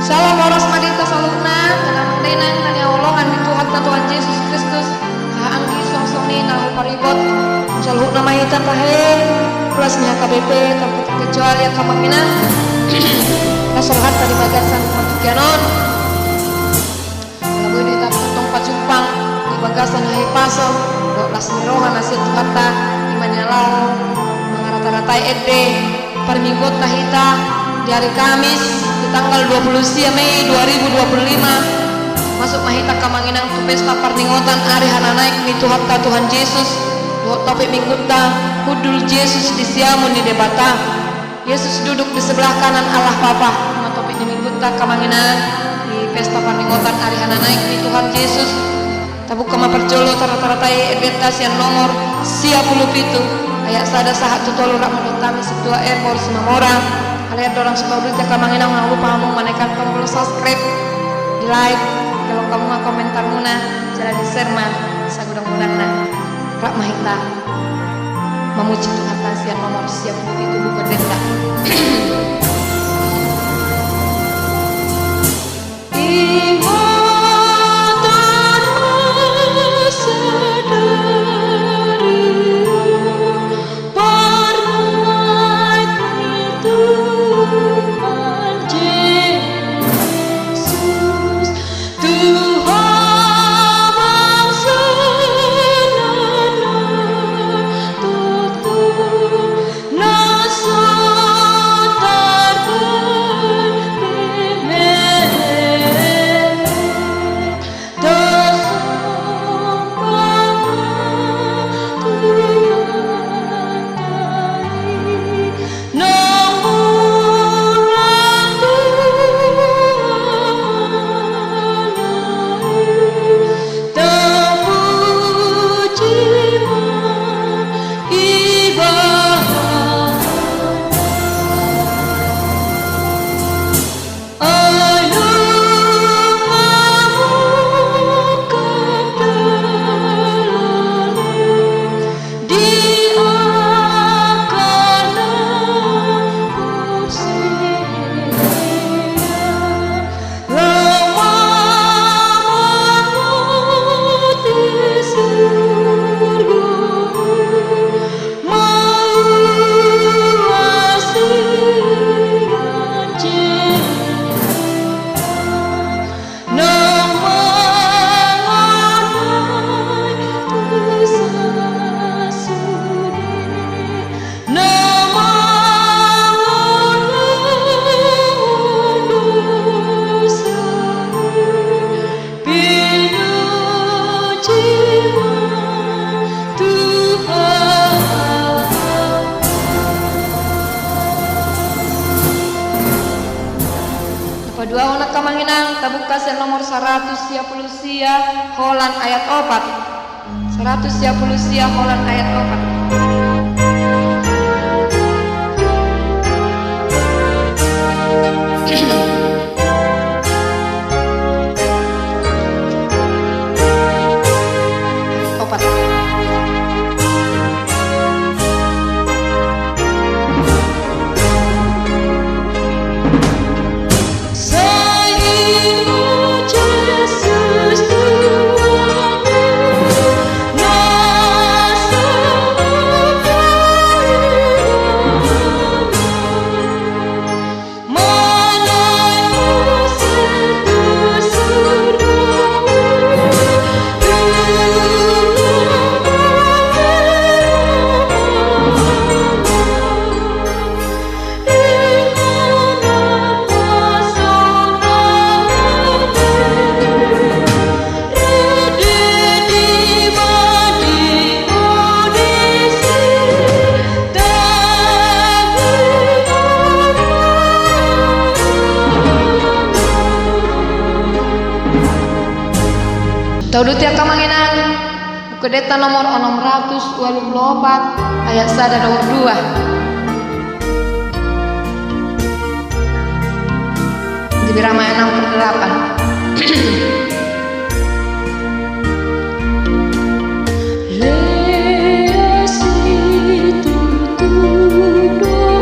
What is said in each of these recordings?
Salam oras madita saluna kana mandenang tanya olongan dituhat na Tuhan Yesus Kristus kaanggi songsoni nahu paribot jaluk nama hitan tahe plusnya KBP tanpa terkecuali yang kamanginan nasorhat tadi bagasan matukianon lagu di taputong pacupang di bagasan hai paso las mirohan hasil tuhata imannya lau mengarata-ratai ede perminggot tahita di hari Kamis di tanggal 20 Mei 2025 masuk mahita kamanginang tu pesta parningotan ari hana naik mitu hatta Tuhan Yesus do topik mingguta hudul Yesus di siamun di debata Yesus duduk di sebelah kanan Allah Bapa ma topik di mingguta kamanginang di pesta parningotan ari hana naik mitu Tuhan Yesus tabuk kama perjolo tara-taratai ebetas yang nomor 57 ayat sada sahat tutolu rak menutami setua ermor semamora kalian dorang semua berita kamanginang nggak lupa kamu menekan tombol subscribe di like kalau kamu nggak komentar muna cara di share mah sagudang-gudang nah rak mahita memuji Tuhan tasian nomor siap itu bukan denda dua anak kamanginang tabuk kasih nomor 100 sia Holland ayat 4 100 sia Holland ayat 4 Taudutia kamanginan kedeta nomor 624 ayat sada nomor 2 di Birama 6/8 Doa,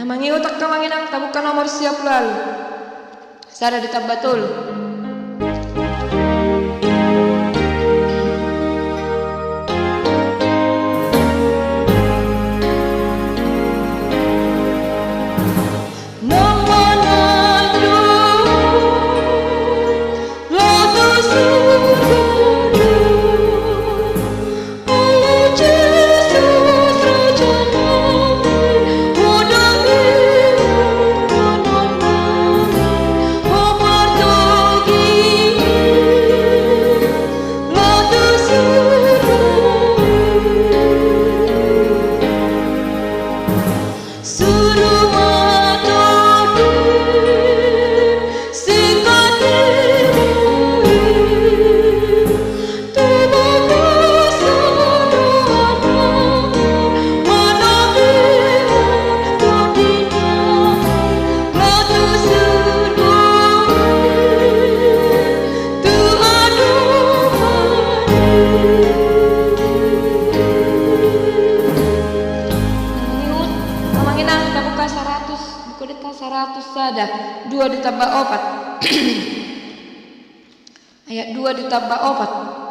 Namangi utak kamanginang tabukan nomor siap lalu. Sada ditab batul. Buka 100, buku dita 100 sada 2 ditambah 4 ayat 2 ditambah 4.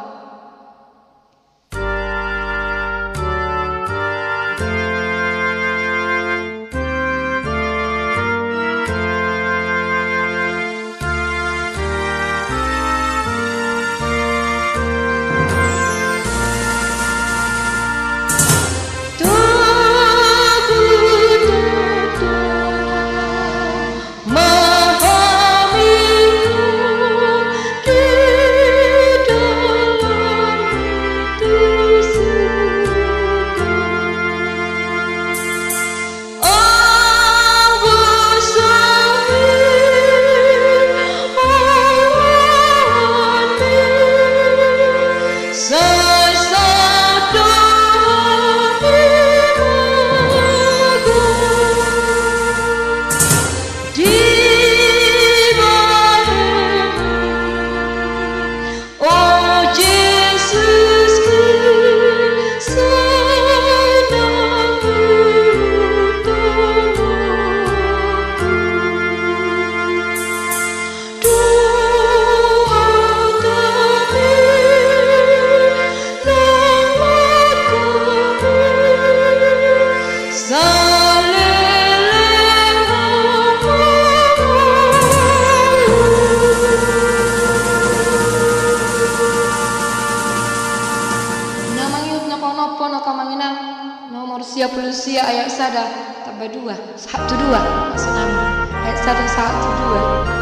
Nomor siap Lucia ayat sada tambah 2 1 2 masuk ayat sada 1 2.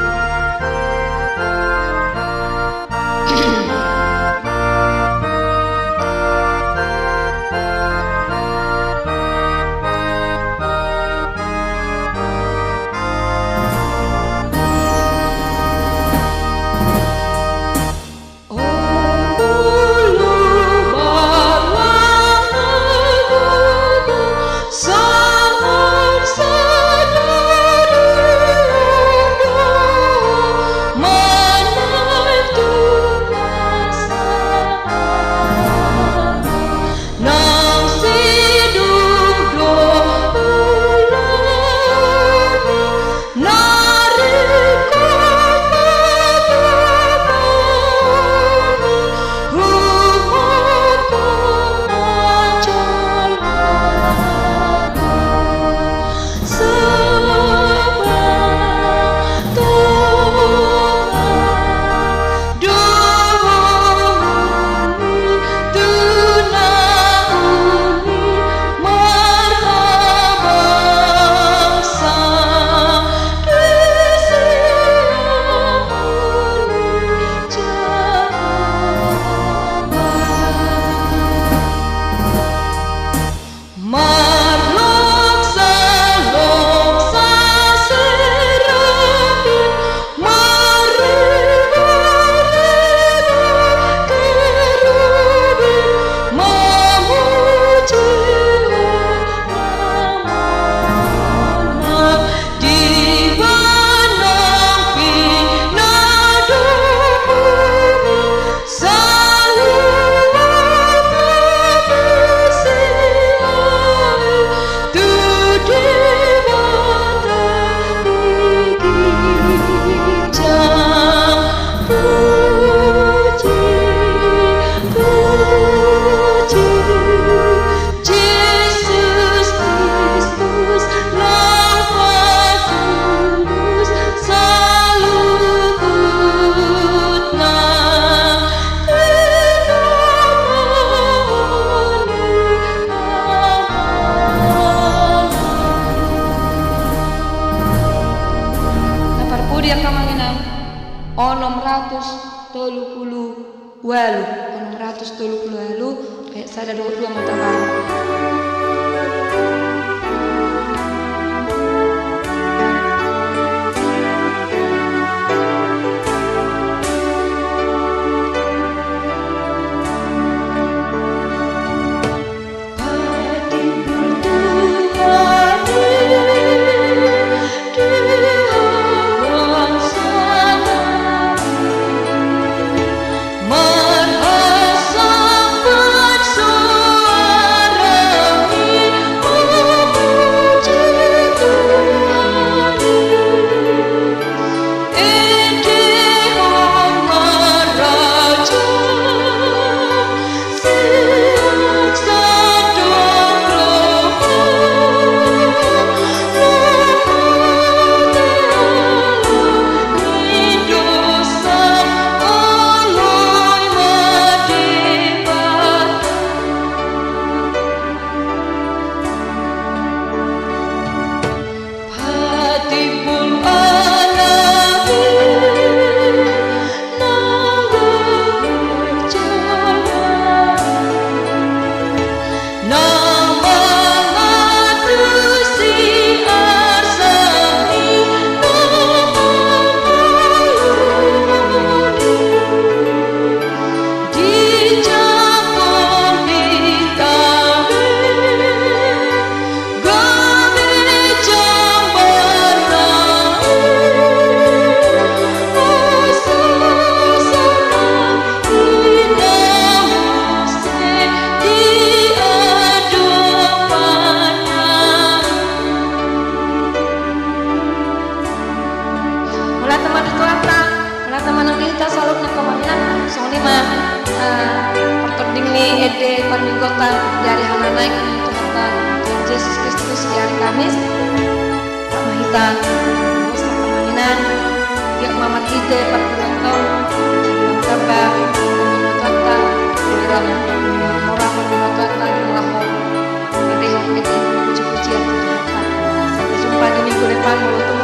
dia kamanginan 638 ayat sada 22 matabang. Ede Parminggota dari hana naik Tuhan Yesus Kristus di hari Kamis Pak Mahita Musa Kamanginan Dia Mamat Ide Parminggota Kabar Parminggota dalam Mora Parminggota di Lahore Ede Hong Ede Puji-pujian Tuhan. Sampai jumpa di minggu depan.